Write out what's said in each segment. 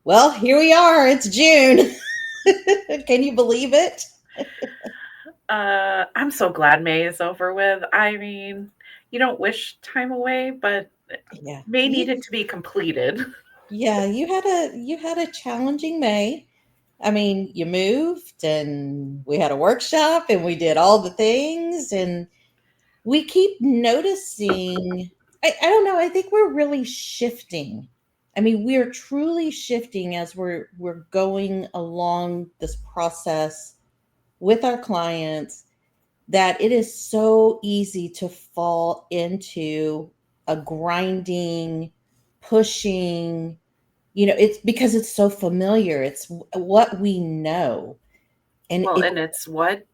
Well, here we are. It's June. Can you believe it? I'm so glad May is over with. I mean, you don't wish time away, but Yeah. May needed to be completed. You had a challenging May. I mean, you moved and we had a workshop and we did all the things and we keep noticing I don't know, I think we're really shifting. I mean, we're truly shifting as we're going along this process with our clients, that it is so easy to fall into a grinding, pushing, it's because it's so familiar. It's what we know. And Well, it, and it's what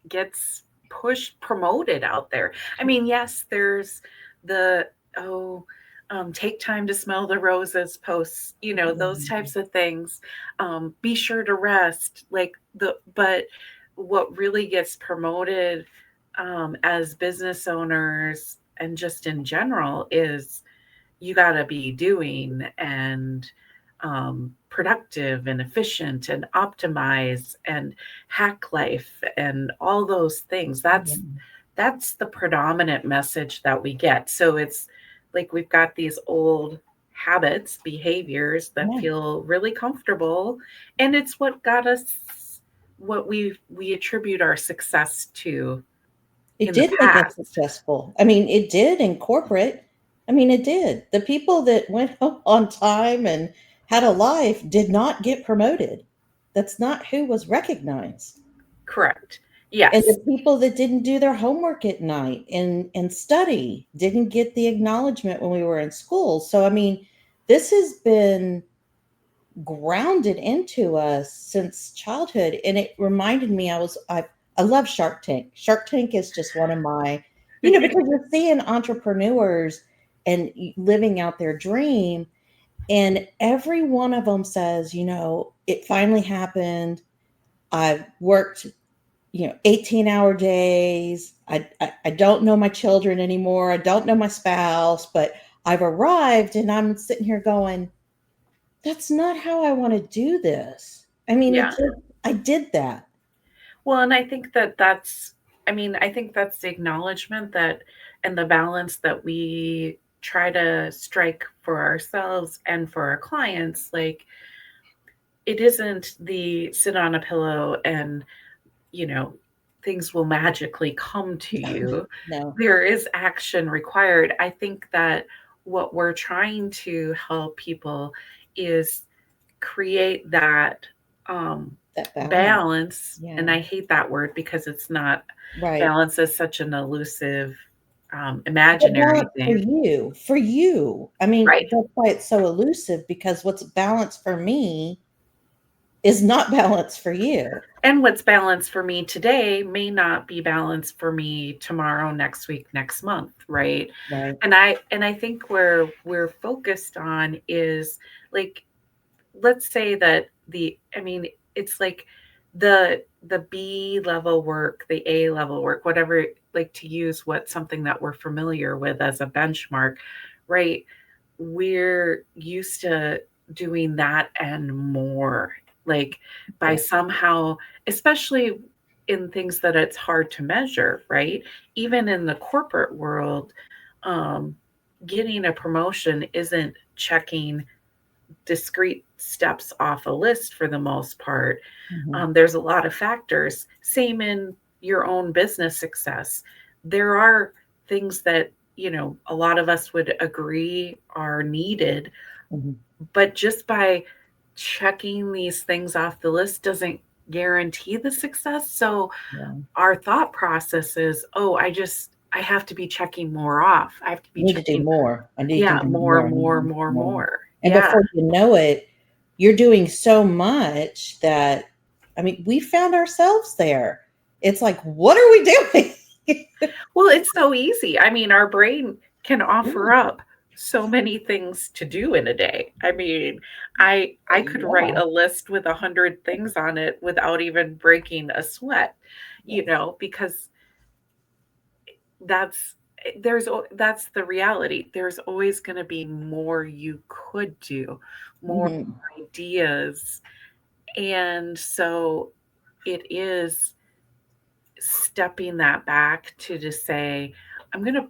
gets pushed, promoted out there. I mean, yes, there's the, oh, take time to smell the roses posts, those types of things. Be sure to rest. But what really gets promoted as business owners and just in general is you got to be doing and productive and efficient and optimize and hack life and all those things. That's the predominant message that we get. So it's like we've got these old habits, behaviors that yeah, feel really comfortable, and it's what got us what we attribute our success to it in the did make us past. successful. I mean, it did in corporate. I mean, it did. The people that went home on time and had a life did not get promoted. That's not who was recognized. Correct. And the Yes. people that didn't do their homework at night and study didn't get the acknowledgement when we were in school. So I mean, this has been grounded into us since childhood, and it reminded me, I love Shark Tank. Shark Tank is just one of my, because you're seeing entrepreneurs and living out their dream, and every one of them says, it finally happened. I've worked 18-hour days. I don't know my children anymore. I don't know my spouse, but I've arrived and I'm sitting here going, that's not how I want to do this. I mean, Yeah. I did that. Well, and I think I mean, I think that's the acknowledgement that and the balance that we try to strike for ourselves and for our clients. Like, it isn't the sit on a pillow and, you know, things will magically come to you. No. There is action required. I think that what we're trying to help people is create that um, That balance. balance. And Yeah. I hate that word because it's not, Right. balance is such an elusive, But imaginary balance for thing. you, for you. I mean, Right. that's why it's so elusive, because what's balance for me is not balance for you. And what's balanced for me today may not be balanced for me tomorrow, next week, next month, right? Right. And I think where we're focused on is like, let's say that I mean, it's like the B level work, the A level work, whatever, like to use what something that we're familiar with as a benchmark, right? We're used to doing that and more, like by Yeah. somehow, especially in things that it's hard to measure, right? Even in the corporate world, um, getting a promotion isn't checking discrete steps off a list for the most part. Mhm. There's a lot of factors. Same in your own business success. There are things that, a lot of us would agree are needed, Mhm. but just by checking these things off the list doesn't guarantee the success. So Yeah. our thought process is, oh, I have to be checking more off. I have to I be need to do checking, more. I need to yeah, do more, more. I need more, to do more, more. more. And Yeah. before you know it, you're doing so much that, I mean, we found ourselves there. It's like, what are we doing? Well, it's so easy. I mean, our brain can offer Yeah. up so many things to do in a day. I mean, I could write Yeah. a list with 100 things on it without even breaking a sweat, Yes. because that's that's the reality. There's always going to be more you could do, more Mhm. ideas. And so it is stepping that back to just say, I'm going to,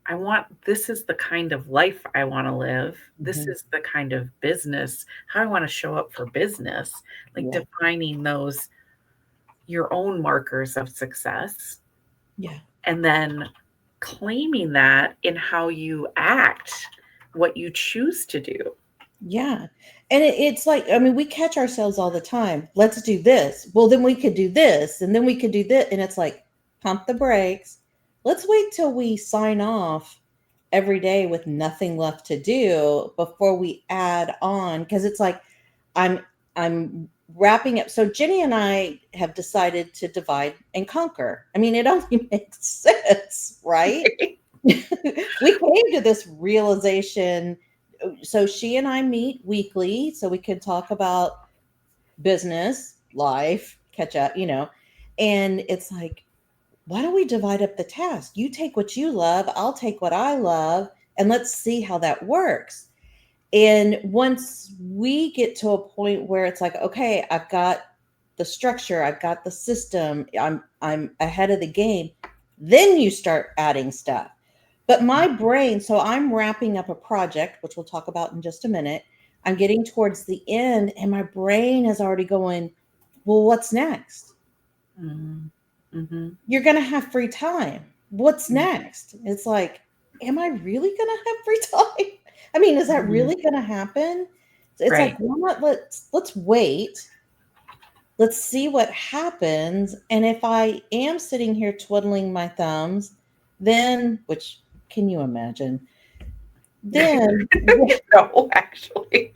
I want, this is the kind of life I want to live. This Mhm. is the kind of business, how I want to show up for business, like Yeah. defining those, your own markers of success, Yeah. and then claiming that in how you act, what you choose to do. Yeah. And it's like, I mean, we catch ourselves all the time. Let's do this. Well, then we could do this, and then we could do this. And it's like, pump the brakes. Let's wait till we sign off every day with nothing left to do before we add on. Cause it's like, I'm, I'm wrapping up. So Jenny and I have decided to divide and conquer. I mean, it only makes sense, right? We came to this realization. So she and I meet weekly so we can talk about business, life, catch up, and it's like, why don't we divide up the task? You take what you love, I'll take what I love, and let's see how that works. And once we get to a point where it's like, okay, I've got the structure, I've got the system, I'm ahead of the game, then you start adding stuff. But my brain, so I'm wrapping up a project, which we'll talk about in just a minute. I'm getting towards the end, and my brain is already going, well, what's next? Mm-hmm. You're going to have free time. What's next? It's like, am I really going to have free time? I mean, is that Mm-hmm. really going to happen? It's like, Right. why not let's wait. Let's see what happens. And if I am sitting here twiddling my thumbs, then, which can you imagine? Then, No, actually.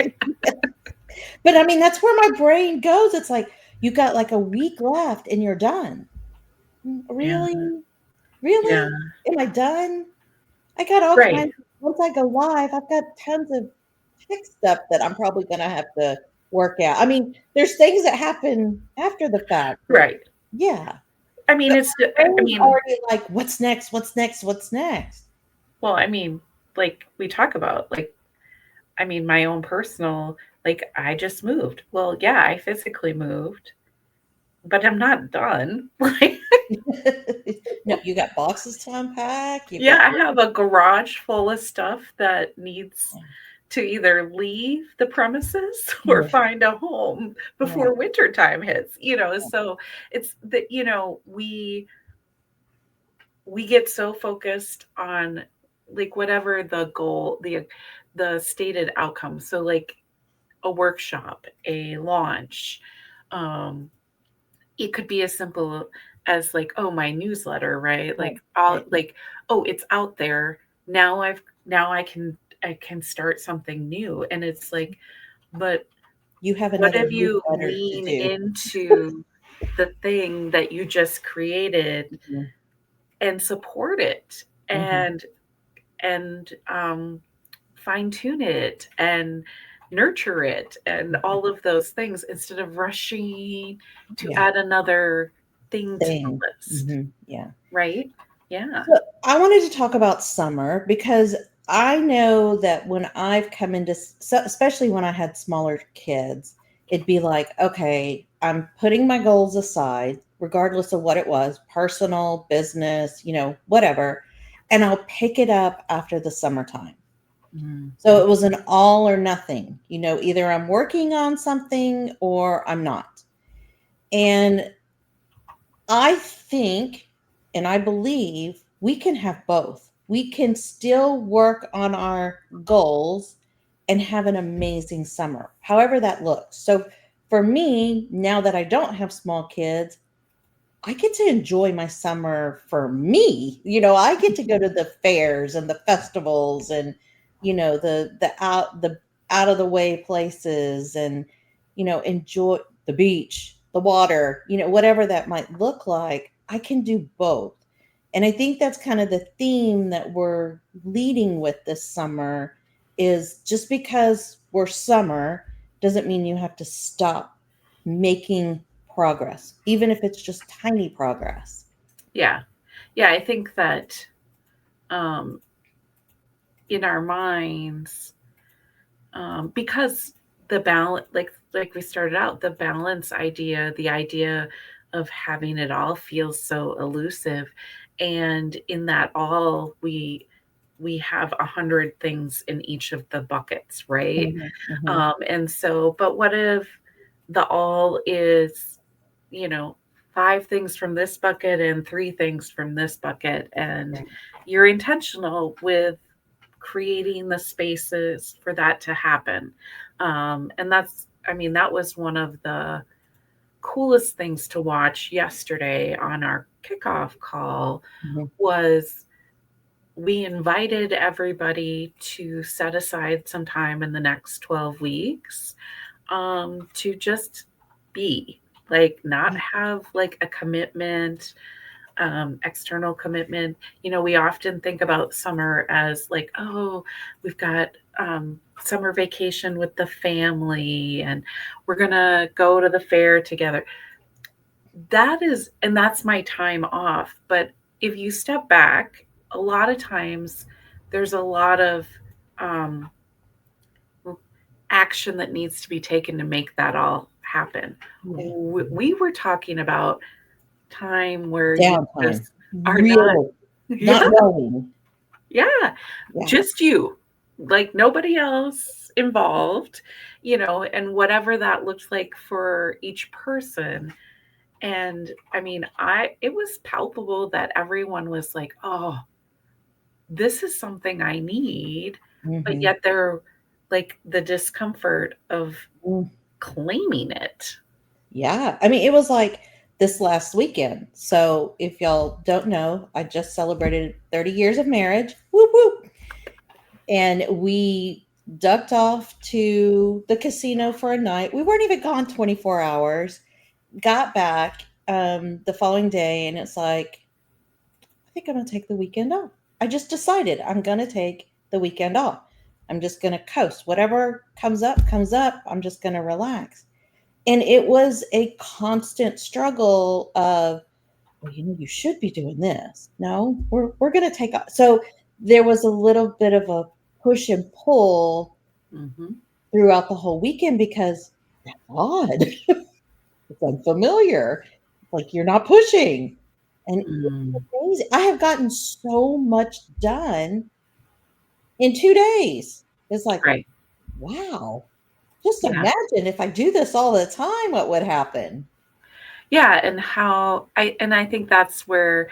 but I mean, that's where my brain goes. It's like, you got like a week left and you're done. Yeah. Really? Yeah. Really? Am I done? I got all Right. kinds. Once I go live, I've got tons of tech stuff that I'm probably going to have to work out. I mean, there's things that happen after the fact, but Right. yeah. I mean, But it's, my I brain's mean, already like, what's next? What's next? What's next? well, I mean, like we talk about, like, I mean, my own personal, like, I just moved. Well, yeah, I physically moved, but I'm not done. Like, No, you got boxes to unpack. You've yeah, got, I have a garage full of stuff that needs yeah, to either leave the premises or yeah, find a home right, before winter time hits, so it's that, we get so focused on, like, whatever the goal, the stated outcome. So, like, a workshop, a launch, um it could be as simple as, like, oh, my newsletter, right? right, Like, all, right. like, oh, it's out there. Now I can start something new. And it's like, but You have what another if you newsletter to lean do. into the thing that you just created Mhm, and support it, mhm. and fine tune it and nurture it and Mhm. all of those things, instead of rushing to Yeah, add another thing to same. the list, Yeah. right? Yeah. So I wanted to talk about summer because I know that when I've come into, so especially when I had smaller kids, it'd be like, okay, I'm putting my goals aside, regardless of what it was, personal, business, whatever, and I'll pick it up after the summertime. Mhm. So it was an all or nothing, either I'm working on something or I'm not. And I think and I believe we can have both. We can still work on our goals and have an amazing summer, however that looks. So for me, now that I don't have small kids, I get to enjoy my summer for me. I get to go to the fairs and the festivals and the out of the way places and enjoy the beach, the water, whatever that might look like. I can do both. And I think that's kind of the theme that we're leading with this summer is just because we're summer doesn't mean you have to stop making progress, even if it's just tiny progress. Yeah. Yeah, I think that um, in our minds, because the balance, like we started out, the balance idea, the idea of having it all feels so elusive, and in that all we have 100 things in each of the buckets, right? Mhm, mhm, And so, but what if the all is, you know, 5 things from this bucket and 3 things from this bucket, and right, you're intentional with creating the spaces for that to happen. And that's, I mean, that was one of the coolest things to watch yesterday on our kickoff call mhm, was we invited everybody to set aside some time in the next 12 weeks, to just be, like, not yeah, have like a commitment, external commitment. You know, we often think about summer as like, oh, we've got summer vacation with the family and we're going to go to the fair together. That is, and that's my time off. But if you step back, a lot of times there's a lot of um, action that needs to be taken to make that all happen. yeah. We were talking about time where you Downtime, just are not, real, yeah, not knowing. yeah, Yeah, just you, like nobody else involved, and whatever that looks like for each person. And I mean, it was palpable that everyone was like, oh, this is something I need, but mhm, yet they're like the discomfort of mm, claiming it. yeah. I mean, it was like this last weekend. So if y'all don't know, I just celebrated 30 years of marriage. Whoop whoop. And we ducked off to the casino for a night. We weren't even gone 24 hours. Got back the following day, and it's like, I think I'm going to take the weekend off. I just decided I'm going to take the weekend off. I'm just going to coast. Whatever comes up, comes up. I'm just going to relax. And it was a constant struggle of, well, you should be doing this. No, we're going to take off. So there was a little bit of a push and pull Mhm. throughout the whole weekend because that's odd. It's unfamiliar. It's like you're not pushing. And Mm, it's amazing. I have gotten so much done in 2 days. It's like, right. wow. Just Yeah. imagine if I do this all the time, what would happen? Yeah, and I think that's where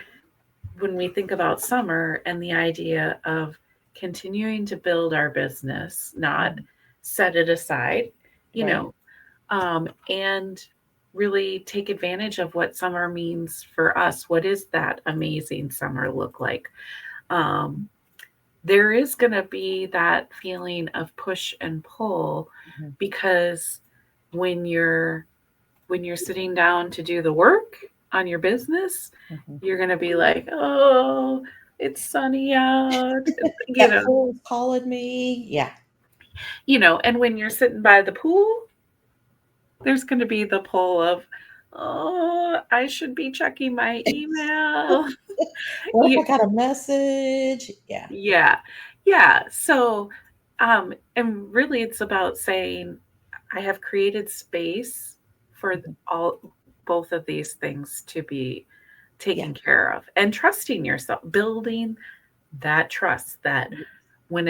when we think about summer and the idea of continuing to build our business, not Mhm. set it aside, you Right. know, and really take advantage of what summer means for us. What is that amazing summer look like? Um, there is going to be that feeling of push and pull Mhm. because when you're sitting down to do the work on your business, Mhm. you're going to be like, "Oh, it's sunny out." You That know, pool is calling me. Yeah. and when you're sitting by the pool, there's going to be the pull of, "Oh, I should be checking my email." What if You, I got a message? Yeah. yeah. Yeah. So, and really it's about saying, I have created space for Mhm. all both of these things to be Yeah. taken care of, and trusting yourself, building that trust that when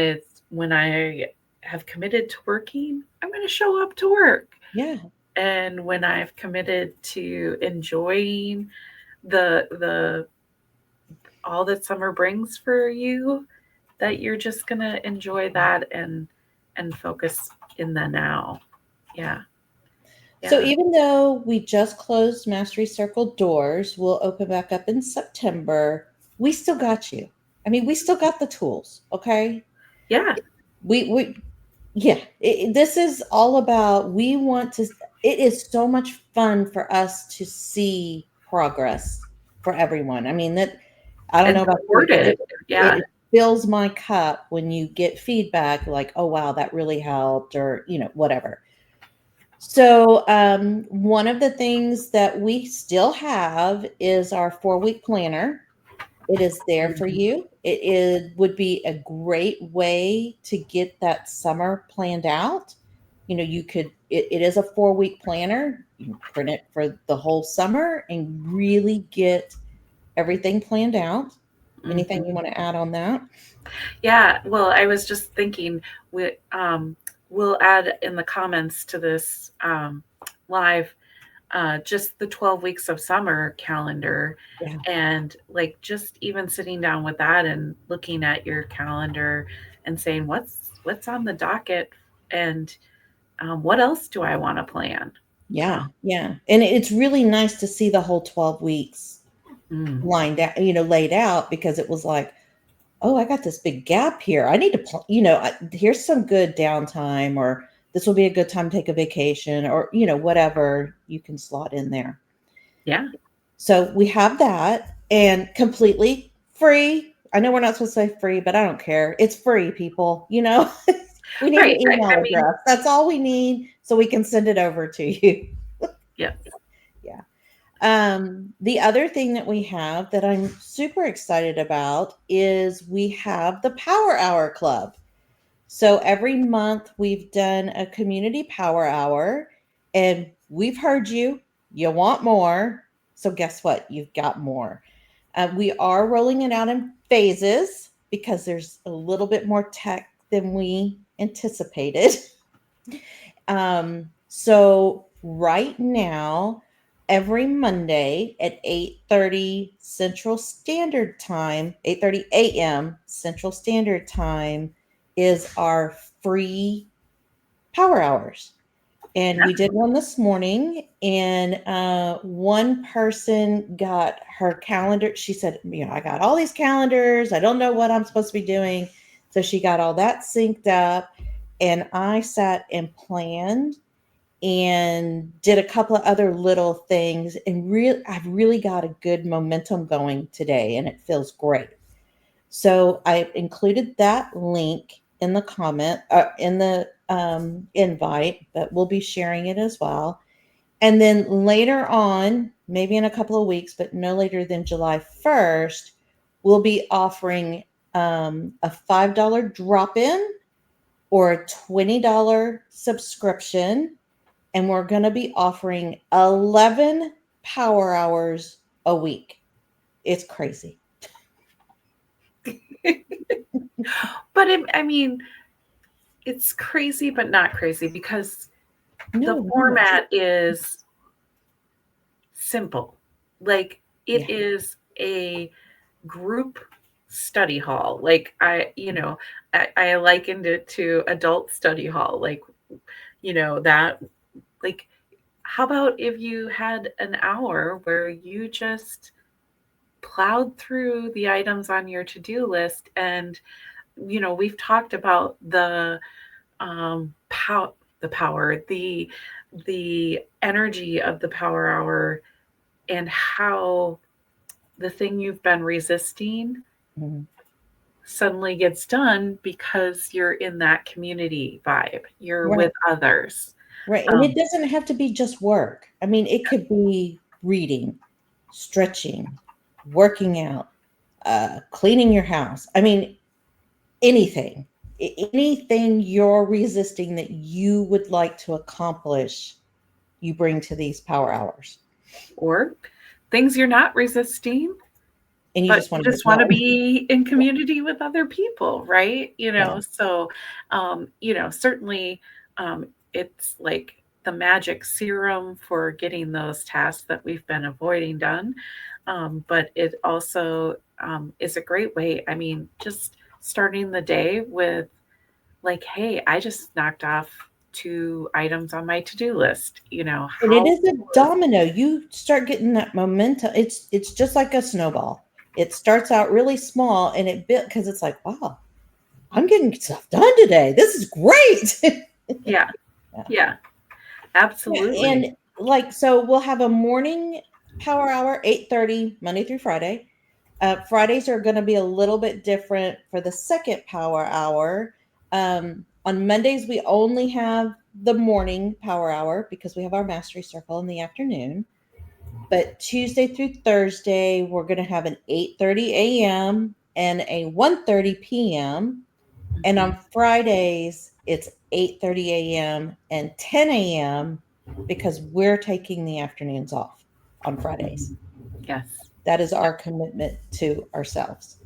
I have committed to working, I'm going to show up to work. Yeah. And when I've committed to enjoying the all that summer brings for you, that you're just going to enjoy that and focus in the now. Yeah. So Yeah. even though we just closed Mastery Circle doors, we'll open back up in September. We still got you. I mean, we still got the tools. Okay. Yeah. We yeah. This is all about. We want to. It is so much fun for us to see progress for everyone. I mean that. I don't And know about you, but supported. Yeah. it fills my cup when you get feedback like, oh wow, that really helped, or whatever. So, one of the things that we still have is our 4-week planner. It is there for Mhm. you. Would be a great way to get that summer planned out. You know, it is a 4-week planner. You can print it for the whole summer and really get everything planned out. Anything Mhm. you want to add on that? Yeah, well, I was just thinking we'll add in the comments to this live just the 12 weeks of summer calendar, Yeah. and like just even sitting down with that and looking at your calendar and saying what's on the docket, and what else do I want to plan. Yeah. Yeah. And it's really nice to see the whole 12 weeks Mm, lined out, laid out, because it was like, oh, I got this big gap here. I need to, here's some good downtime, or this will be a good time to take a vacation, or, whatever you can slot in there. yeah, So we have that, and completely free. I know we're not supposed to say free, but I don't care. It's free, people. We need right. an I email mean, address. That's all we need so we can send it over to you. yeah, Yeah. The other thing that we have that I'm super excited about is we have the Power Hour Club. So every month we've done a community power hour, and we've heard you. You want more. So guess what? You've got more. We are rolling it out in phases because there's a little bit more tech than we anticipated. So right now, every Monday at 8:30 Central Standard Time, 8:30 a.m. Central Standard Time is our free power hours. And we did one this morning, and one person got her calendar. She said, I got all these calendars. I don't know what I'm supposed to be doing. So she got all that synced up, and I sat and planned and did a couple of other little things, and I've really got a good momentum going today, and it feels great. So I included that link in the comment, in the invite, but we'll be sharing it as well. And then later on, maybe in a couple of weeks, but no later than July 1st, we'll be offering a $5 drop in or a $20 subscription. And we're going to be offering 11 power hours a week. It's crazy. but I mean, it's crazy, but not crazy because the No, no, it's, format is simple. Like it yeah. is a group study hall. Like I likened it to adult study hall. Like, that, like, how about if you had an hour where you just plowed through the items on your to-do list, and we've talked about the power, the energy of the power hour, and how the thing you've been resisting Mhm. suddenly gets done because you're in that community vibe. You're Right. with others. Right. And it Um, doesn't have to be just work. I mean, it could be reading, stretching, working out, cleaning your house. I mean, anything. Anything you're resisting that you would like to accomplish, you bring to these power hours. or things you're not resisting, And you but just you want to get just want to done. be in community with other people, right? Yeah. So, certainly, it's like the magic serum for getting those tasks that we've been avoiding done. But it also is a great way. I mean, just starting the day with, like, hey, I just knocked off 2 items on my to-do list. And it How is a cool is domino. You start getting that momentum. It's just like a snowball. It starts out really small, and it built, because it's like, wow, I'm getting stuff done today. This is great. Yeah, Yeah. yeah, Yeah, absolutely. and like, so we'll have a morning power hour, 8:30 Monday through Friday. Fridays are going to be a little bit different for the second power hour. On Mondays, we only have the morning power hour because we have our mastery circle in the afternoon. but Tuesday through Thursday, we're going to have an 8:30 a.m. and a 1:30 p.m. And Mhm. on Fridays, it's 8:30 a.m. and 10 a.m. because we're taking the afternoons off on Fridays. Yes, That is our commitment to ourselves.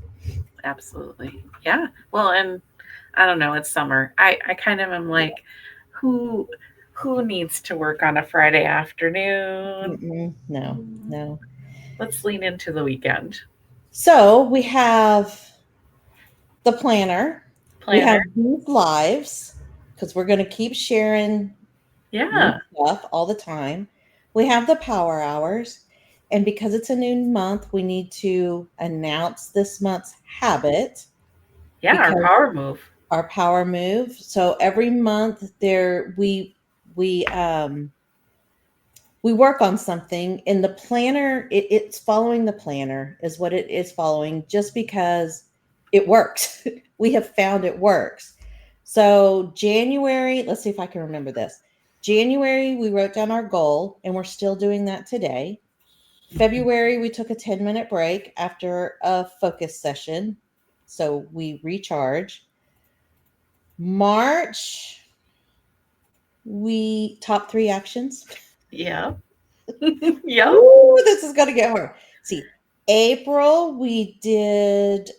absolutely. Yeah. Well, and I don't know, it's summer. I kind of am like, who who needs to work on a Friday afternoon? Mm-mm, no, no. Let's lean into the weekend. So we have the planner. We Planner. have these lives because we're going to keep sharing new Yeah. stuff all the time. We have the power hours. And because it's a new month, we need to announce this month's habit Yeah, our because power move. our power move. So every month there we we work on something in the planner. It's following the planner is what it is following just because it works. We have found it works. So January, let's see if I can remember this. January, we wrote down our goal and we're still doing that today. Mhm. February, we took a 10-minute break after a focus session. So we recharge. March, we top three actions. Yeah. Yep. Ooh, this is gonna get hard. See, April we did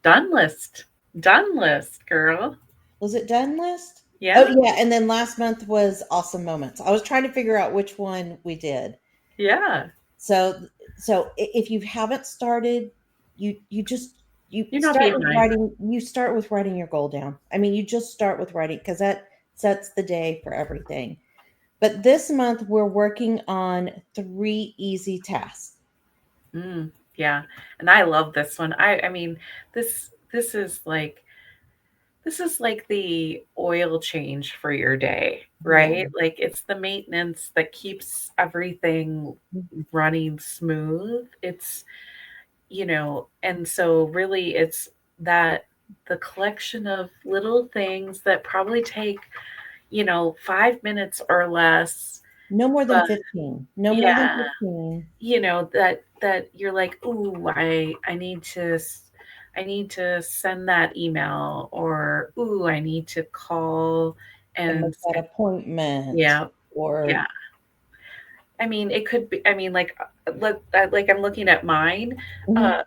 Done list. Done list, girl. was it done list? Oh Yeah. yeah, and then last month was awesome moments. I was trying to figure out which one we did. Yeah. So if you haven't started, you just You're not behind. you start with writing your goal down. I mean, you just start with writing because that sets the day for everything. But this month we're working on 3 easy tasks. Mm, yeah. And I love this one. I mean, this this is like this is like the oil change for your day, Yeah. right? Like it's the maintenance that keeps everything running smooth. It's, and so really it's that the collection of little things that probably take, 5 minutes or less, No more than but 15. No more than yeah, 15. that you're like, "Ooh, I need to send that email," or, "Ooh, I need to call And and make that sch." appointment Yeah, or yeah. I mean, it could be, I mean, like I'm looking at mine, mhm, uh,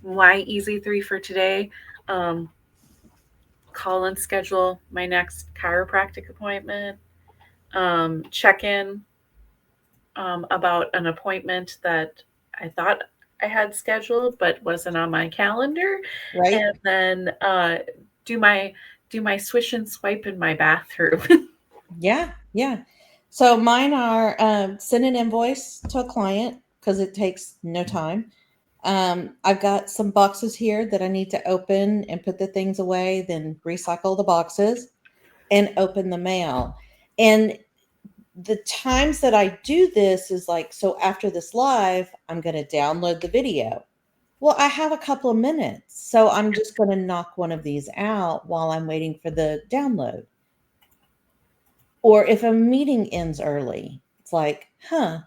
my easy 3 for today, um, call and schedule my next chiropractic appointment, check in about an appointment that I thought I had scheduled but wasn't on my calendar, right? and then do my do my swish and swipe in my bathroom. Yeah, yeah. So mine are send an invoice to a client because it takes no time. I've got some boxes here that I need to open and put the things away, then recycle the boxes and open the mail. And the times that I do this is like, so after this live, I'm going to download the video. Well, I have a couple of minutes, so I'm just going to knock one of these out while I'm waiting for the download. Or if a meeting ends early, it's like, huh,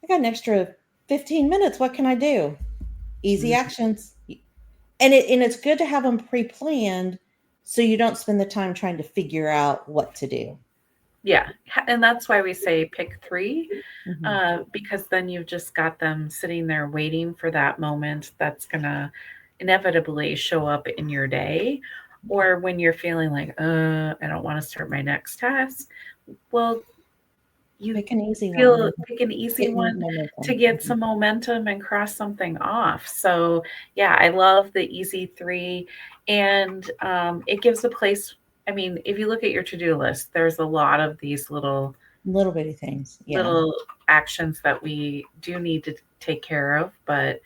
I got an extra 15 minutes. What can I do? Easy Mhm. actions. And it's good to have them pre-planned so you don't spend the time trying to figure out what to do. Yeah, and that's why we say pick 3, Mhm. because then you've just got them sitting there waiting for that moment that's gonna inevitably show up in your day, or when you're feeling like, I don't want to start my next task." Well, you Pick an easy one. pick an easy Get one to momentum. get Mhm. some momentum and cross something off. So, yeah, I love the easy 3, and it gives a place. I mean, if you look at your to-do list, there's a lot of these Little bitty things. Yeah. little actions that we do need to take care of, but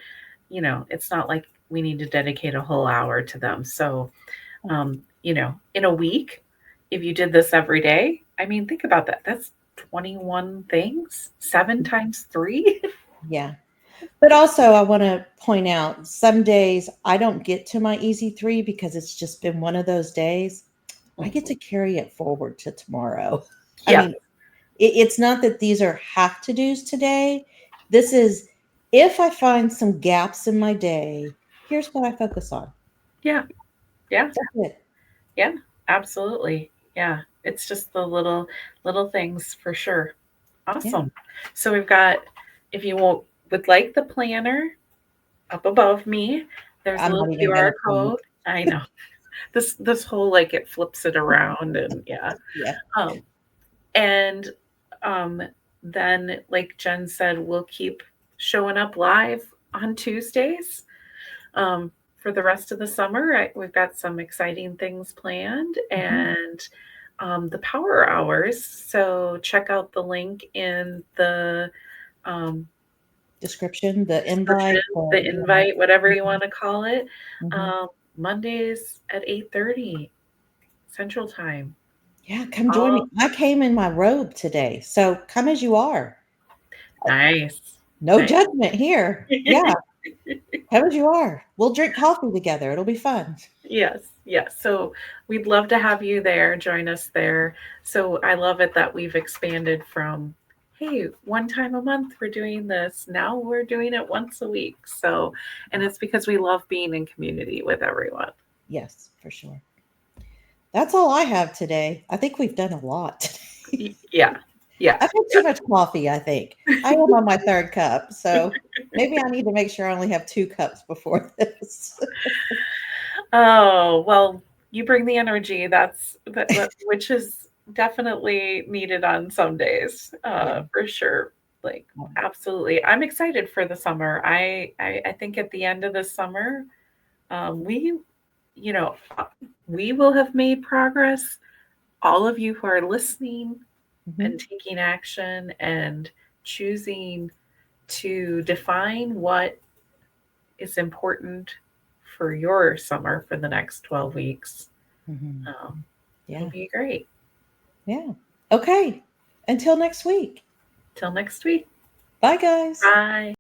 it's not like we need to dedicate a whole hour to them. So, in a week, if you did this every day, I mean, think about that. That's 21 things, 7 times 3. Yeah. But also, I want to point out some days I don't get to my easy three because it's just been one of those days. I get to carry it forward to tomorrow. I Yeah, mean, It's not that these are have to do's today. This is if I find some gaps in my day, here's what I focus on. Yeah. Yeah. That's it. Yeah. Absolutely. Yeah. It's just the little things for sure. Yeah. Awesome. So we've got, if you would like the planner up above me, there's a I'm little not even QR gonna comment. code. I know this whole like it flips it around and yeah. Yeah. Um, and um, then like Jen said, we'll keep showing up live on Tuesdays um, for the rest of the summer. We've got some exciting things planned Mhm. and the power hours. So check out the link in the um, Description, the description, invite, the yeah. invite, whatever you Mhm. want to call it. Mhm. Um, Mondays at 8:30 Central Time. Yeah, come join All me. I came in my robe today, so come as you are. nice. No Nice. judgment here. Yeah, come as you are. We'll drink coffee together. It'll be fun. Yes, yes. So we'd love to have you there, join us there. So I love it that we've expanded from, hey, one time a month we're doing this. Now we're doing it once a week. So, and it's because we love being in community with everyone. Yes, for sure. That's all I have today. I think we've done a lot today. Yeah, yeah, I've had too much coffee, I think. I am on my 3rd cup, so maybe I need to make sure I only have 2 cups before this. Oh, well, you bring the energy. Which is definitely needed on some days, Yeah. for sure. Like, Um, absolutely. I'm excited for the summer. I think at the end of the summer, we, you know, we will have made progress. All of you who are listening and mhm, taking action and choosing to define what is important for your summer for the next 12 weeks. mhm. It'll Yeah, be great. yeah. Okay, until next week. Till next week. Bye, guys. Bye.